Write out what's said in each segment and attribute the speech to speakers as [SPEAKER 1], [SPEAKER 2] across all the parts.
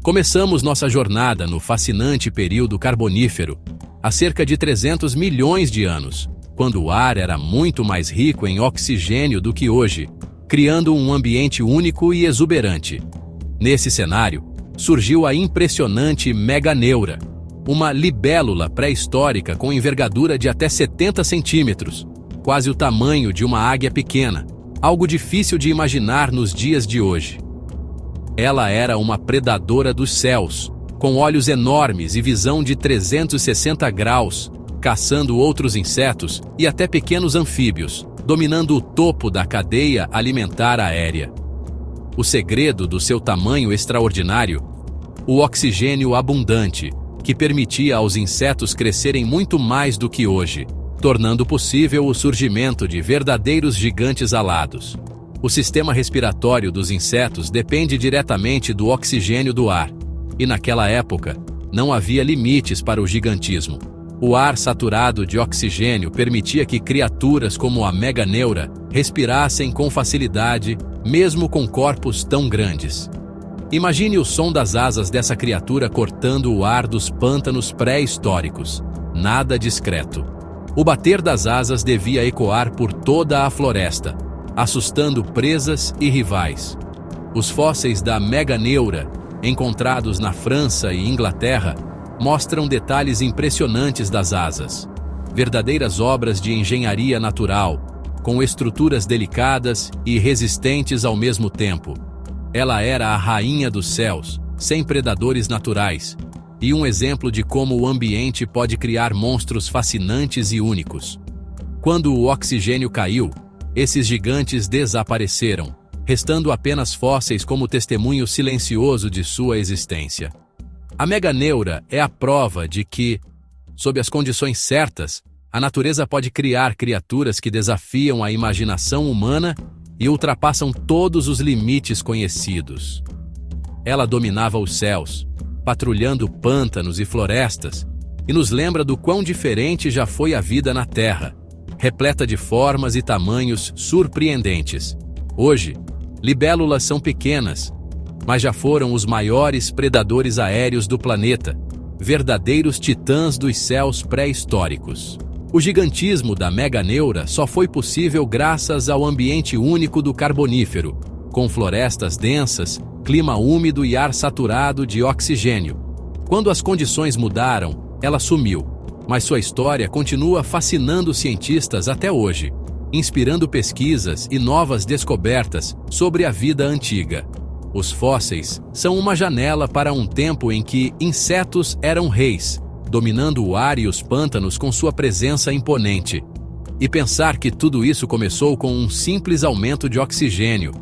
[SPEAKER 1] Começamos nossa jornada no fascinante período Carbonífero, há cerca de 300 milhões de anos, quando o ar era muito mais rico em oxigênio do que hoje, criando um ambiente único e exuberante. Nesse cenário, surgiu a impressionante meganeura, uma libélula pré-histórica com envergadura de até 70 centímetros, quase o tamanho de uma águia pequena, algo difícil de imaginar nos dias de hoje. Ela era uma predadora dos céus, com olhos enormes e visão de 360 graus, caçando outros insetos e até pequenos anfíbios, dominando o topo da cadeia alimentar aérea. O segredo do seu tamanho extraordinário? O oxigênio abundante, que permitia aos insetos crescerem muito mais do que hoje, tornando possível o surgimento de verdadeiros gigantes alados. O sistema respiratório dos insetos depende diretamente do oxigênio do ar, e naquela época, não havia limites para o gigantismo. O ar saturado de oxigênio permitia que criaturas como a meganeura respirassem com facilidade, mesmo com corpos tão grandes. Imagine o som das asas dessa criatura cortando o ar dos pântanos pré-históricos. Nada discreto. O bater das asas devia ecoar por toda a floresta, assustando presas e rivais. Os fósseis da meganeura, encontrados na França e Inglaterra, mostram detalhes impressionantes das asas. Verdadeiras obras de engenharia natural, com estruturas delicadas e resistentes ao mesmo tempo. Ela era a rainha dos céus, sem predadores naturais, e um exemplo de como o ambiente pode criar monstros fascinantes e únicos. Quando o oxigênio caiu, esses gigantes desapareceram, restando apenas fósseis como testemunho silencioso de sua existência. A meganeura é a prova de que, sob as condições certas, a natureza pode criar criaturas que desafiam a imaginação humana e ultrapassam todos os limites conhecidos. Ela dominava os céus, patrulhando pântanos e florestas, e nos lembra do quão diferente já foi a vida na Terra, repleta de formas e tamanhos surpreendentes. Hoje, libélulas são pequenas, mas já foram os maiores predadores aéreos do planeta, verdadeiros titãs dos céus pré-históricos. O gigantismo da meganeura só foi possível graças ao ambiente único do Carbonífero, com florestas densas, clima úmido e ar saturado de oxigênio. Quando as condições mudaram, ela sumiu, mas sua história continua fascinando cientistas até hoje, inspirando pesquisas e novas descobertas sobre a vida antiga. Os fósseis são uma janela para um tempo em que insetos eram reis, dominando o ar e os pântanos com sua presença imponente. E pensar que tudo isso começou com um simples aumento de oxigênio.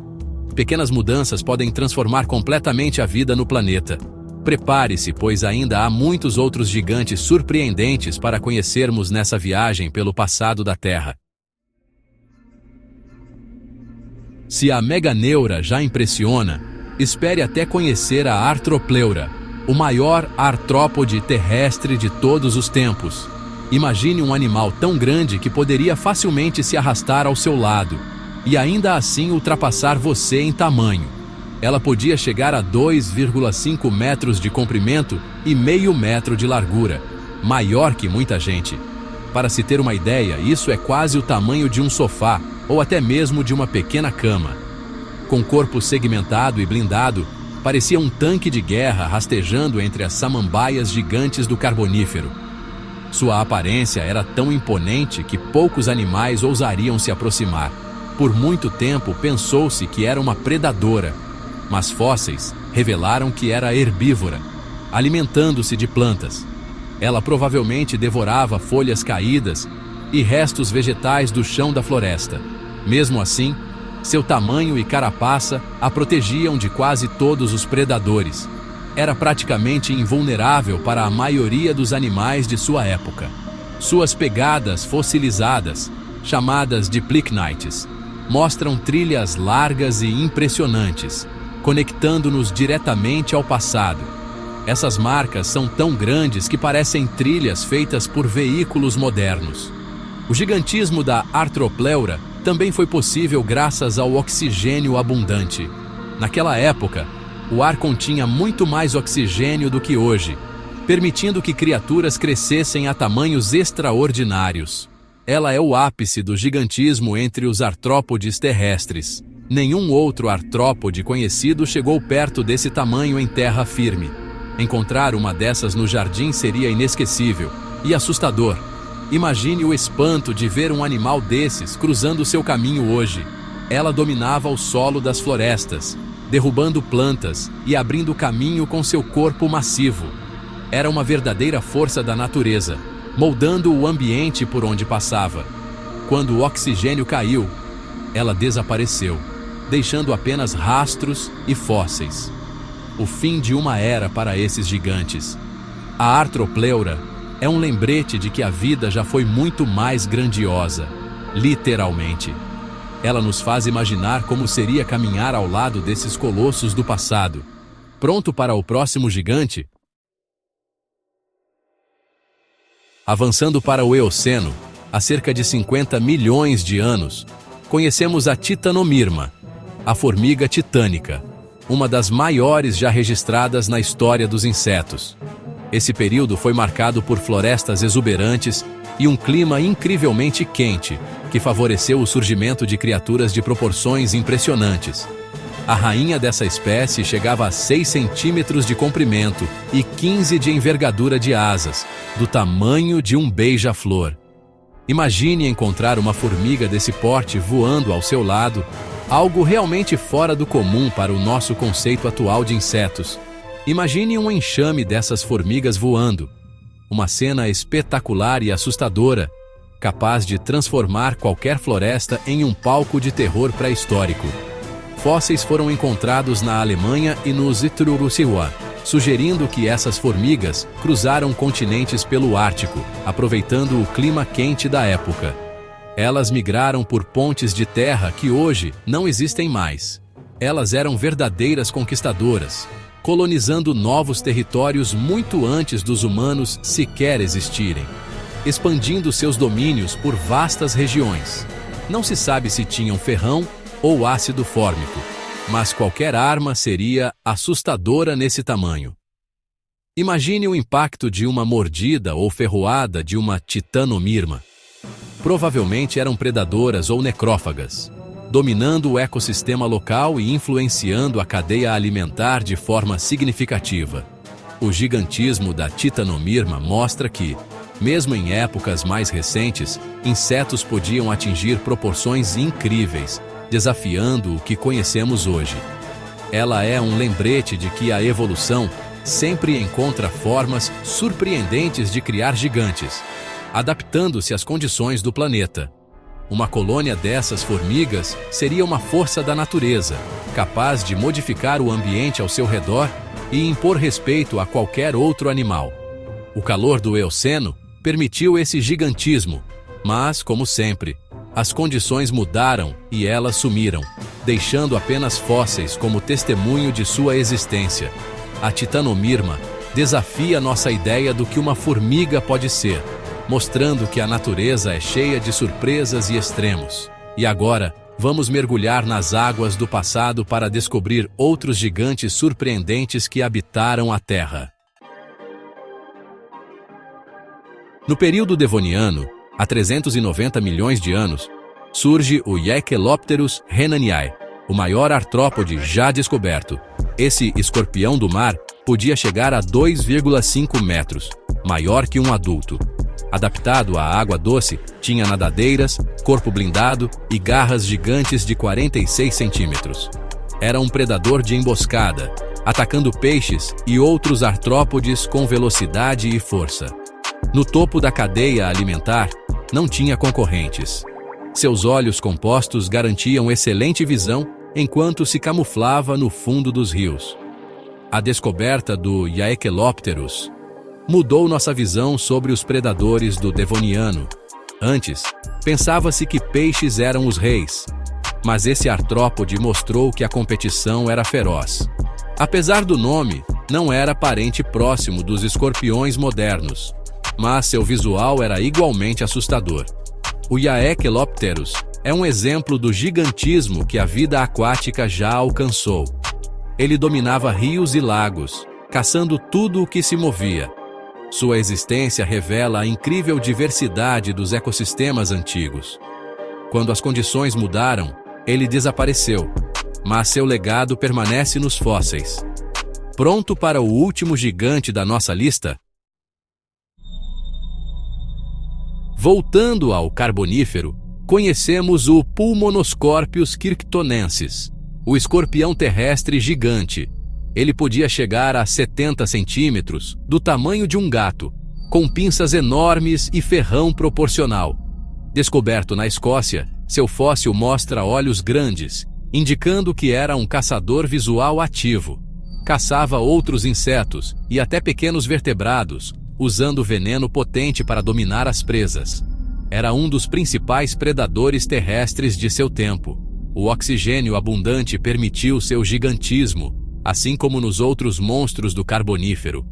[SPEAKER 1] Pequenas mudanças podem transformar completamente a vida no planeta. Prepare-se, pois ainda há muitos outros gigantes surpreendentes para conhecermos nessa viagem pelo passado da Terra. Se a meganeura já impressiona, espere até conhecer a Arthropleura, o maior artrópode terrestre de todos os tempos. Imagine um animal tão grande que poderia facilmente se arrastar ao seu lado, e ainda assim ultrapassar você em tamanho. Ela podia chegar a 2,5 metros de comprimento e meio metro de largura, maior que muita gente. Para se ter uma ideia, isso é quase o tamanho de um sofá, ou até mesmo de uma pequena cama. Com corpo segmentado e blindado, parecia um tanque de guerra rastejando entre as samambaias gigantes do Carbonífero. Sua aparência era tão imponente que poucos animais ousariam se aproximar. Por muito tempo pensou-se que era uma predadora, mas fósseis revelaram que era herbívora, alimentando-se de plantas. Ela provavelmente devorava folhas caídas e restos vegetais do chão da floresta. Mesmo assim, seu tamanho e carapaça a protegiam de quase todos os predadores. Era praticamente invulnerável para a maioria dos animais de sua época. Suas pegadas fossilizadas, chamadas de plicnites, mostram trilhas largas e impressionantes, conectando-nos diretamente ao passado. Essas marcas são tão grandes que parecem trilhas feitas por veículos modernos. O gigantismo da Arthropleura também foi possível graças ao oxigênio abundante. Naquela época, O ar continha muito mais oxigênio do que hoje, permitindo que criaturas crescessem a tamanhos extraordinários. Ela é o ápice do gigantismo entre os artrópodes terrestres. Nenhum outro artrópode conhecido chegou perto desse tamanho em terra firme. Encontrar uma dessas no jardim seria inesquecível e assustador. Imagine o espanto de ver um animal desses cruzando seu caminho hoje. Ela dominava o solo das florestas, derrubando plantas e abrindo caminho com seu corpo massivo. Era uma verdadeira força da natureza, moldando o ambiente por onde passava. Quando o oxigênio caiu, ela desapareceu, deixando apenas rastros e fósseis. O fim de uma era para esses gigantes. A Arthropleura é um lembrete de que a vida já foi muito mais grandiosa, literalmente. Ela nos faz imaginar como seria caminhar ao lado desses colossos do passado. Pronto para o próximo gigante? Avançando para o Eoceno, há cerca de 50 milhões de anos, conhecemos a Titanomyrma, a formiga titânica, uma das maiores já registradas na história dos insetos. Esse período foi marcado por florestas exuberantes e um clima incrivelmente quente, que favoreceu o surgimento de criaturas de proporções impressionantes. A rainha dessa espécie chegava a 6 centímetros de comprimento e 15 de envergadura de asas, do tamanho de um beija-flor. Imagine encontrar uma formiga desse porte voando ao seu lado, algo realmente fora do comum para o nosso conceito atual de insetos. Imagine um enxame dessas formigas voando. Uma cena espetacular e assustadora, capaz de transformar qualquer floresta em um palco de terror pré-histórico. Fósseis foram encontrados na Alemanha e no Ituruçuá, sugerindo que essas formigas cruzaram continentes pelo Ártico, aproveitando o clima quente da época. Elas migraram por pontes de terra que hoje não existem mais. Elas eram verdadeiras conquistadoras, colonizando novos territórios muito antes dos humanos sequer existirem, expandindo seus domínios por vastas regiões. Não se sabe se tinham ferrão ou ácido fórmico, mas qualquer arma seria assustadora nesse tamanho. Imagine o impacto de uma mordida ou ferroada de uma Titanomyrma. Provavelmente eram predadoras ou necrófagas, dominando o ecossistema local e influenciando a cadeia alimentar de forma significativa. O gigantismo da Titanomyrma mostra que, mesmo em épocas mais recentes, insetos podiam atingir proporções incríveis, desafiando o que conhecemos hoje. Ela é um lembrete de que a evolução sempre encontra formas surpreendentes de criar gigantes, adaptando-se às condições do planeta. Uma colônia dessas formigas seria uma força da natureza, capaz de modificar o ambiente ao seu redor e impor respeito a qualquer outro animal. O calor do Eoceno permitiu esse gigantismo, mas, como sempre, as condições mudaram e elas sumiram, deixando apenas fósseis como testemunho de sua existência. A Titanomyrma desafia nossa ideia do que uma formiga pode ser, mostrando que a natureza é cheia de surpresas e extremos. E agora, vamos mergulhar nas águas do passado para descobrir outros gigantes surpreendentes que habitaram a Terra. No período Devoniano, há 390 milhões de anos, surge o Jaekelopterus rhenaniae, o maior artrópode já descoberto. Esse escorpião do mar podia chegar a 2,5 metros, maior que um adulto. Adaptado à água doce, tinha nadadeiras, corpo blindado e garras gigantes de 46 centímetros. Era um predador de emboscada, atacando peixes e outros artrópodes com velocidade e força. No topo da cadeia alimentar, não tinha concorrentes. Seus olhos compostos garantiam excelente visão enquanto se camuflava no fundo dos rios. A descoberta do Jaekelopterus mudou nossa visão sobre os predadores do Devoniano. Antes, pensava-se que peixes eram os reis, mas esse artrópode mostrou que a competição era feroz. Apesar do nome, não era parente próximo dos escorpiões modernos, mas seu visual era igualmente assustador. O Jaekelopterus é um exemplo do gigantismo que a vida aquática já alcançou. Ele dominava rios e lagos, caçando tudo o que se movia. Sua existência revela a incrível diversidade dos ecossistemas antigos. Quando as condições mudaram, ele desapareceu, mas seu legado permanece nos fósseis. Pronto para o último gigante da nossa lista? Voltando ao Carbonífero, conhecemos o Pulmonoscorpius kirktonensis, o escorpião terrestre gigante. Ele podia chegar a 70 centímetros, do tamanho de um gato, com pinças enormes e ferrão proporcional. Descoberto na Escócia, seu fóssil mostra olhos grandes, indicando que era um caçador visual ativo. Caçava outros insetos e até pequenos vertebrados, usando veneno potente para dominar as presas. Era um dos principais predadores terrestres de seu tempo. O oxigênio abundante permitiu seu gigantismo, assim como nos outros monstros do Carbonífero.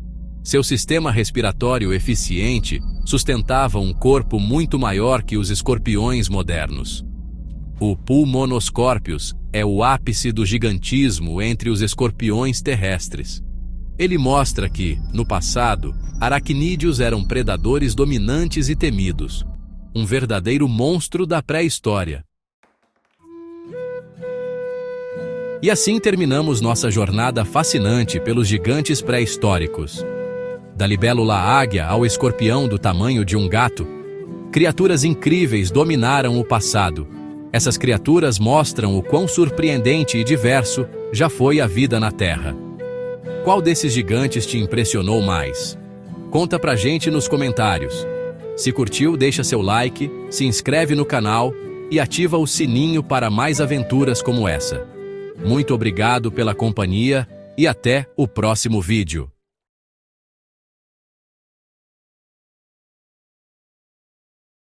[SPEAKER 1] Seu sistema respiratório eficiente sustentava um corpo muito maior que os escorpiões modernos. O Pulmonoscorpius é o ápice do gigantismo entre os escorpiões terrestres. Ele mostra que, no passado, aracnídeos eram predadores dominantes e temidos. Um verdadeiro monstro da pré-história. E assim terminamos nossa jornada fascinante pelos gigantes pré-históricos. Da libélula águia ao escorpião do tamanho de um gato, criaturas incríveis dominaram o passado. Essas criaturas mostram o quão surpreendente e diverso já foi a vida na Terra. Qual desses gigantes te impressionou mais? Conta pra gente nos comentários. Se curtiu, deixa seu like, se inscreve no canal e ativa o sininho para mais aventuras como essa. Muito obrigado pela companhia e até o próximo vídeo.